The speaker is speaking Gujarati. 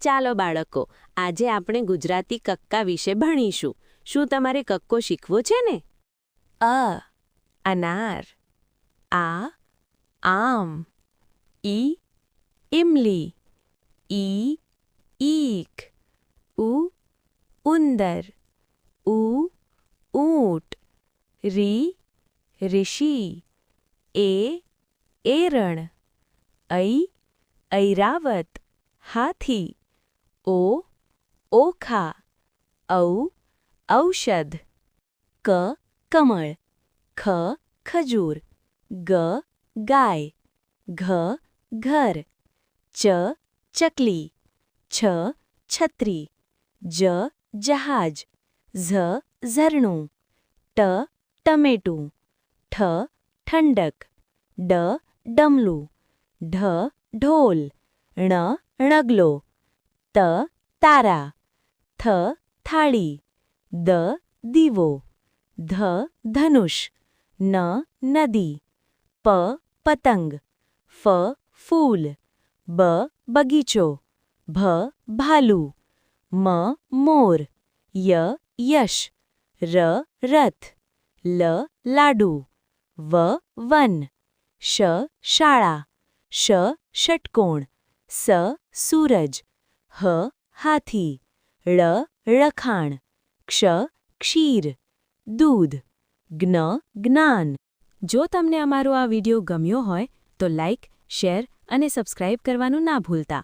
ચાલો બાળકો, આજે આપણે ગુજરાતી કક્કા વિશે ભણીશું. શું તમારે કક્કો શીખવો છે ને? અ અનાર, આ આમ, ઈ ઇમલી, ઈ ઈખ, ઉ ઉંદર, ઉ ઊંટ, રી ઋષિ, એ એરણ, ઐ ઐરાવત હાથી, ઓ ઓખા, ઔ ઔષધ, ક કમળ, ખ ખજૂર, ગ ગાય, ઘ ઘર, ચ ચકલી, છ છત્રી, જ જહાજ, ઝ ઝરણું, ટ ટમેટું, ઠ ઠંડક, ડ ડમલું, ઢ ઢોલ, ણ ણગલો, ત તારા, થ થાળી, દ દીવો, ધ ધનુષ, ન નદી, પ પતંગ, ફ ફૂલ, બ બગીચો, ભ ભાલું, મ મોર, ય યશ, ર રથ, લ લાડુ, વ વન, શ શાળા, શ ષટકોણ, સ સૂરજ, હ હાથી, ળ લખાણ, ક્ષ ક્ષીર, દૂધ, જ્ઞ જ્ઞાન. જો તમને અમારો આ વિડિયો ગમ્યો હોય તો લાઇક, શેર અને સબસ્ક્રાઇબ કરવાનું ના ભૂલતા.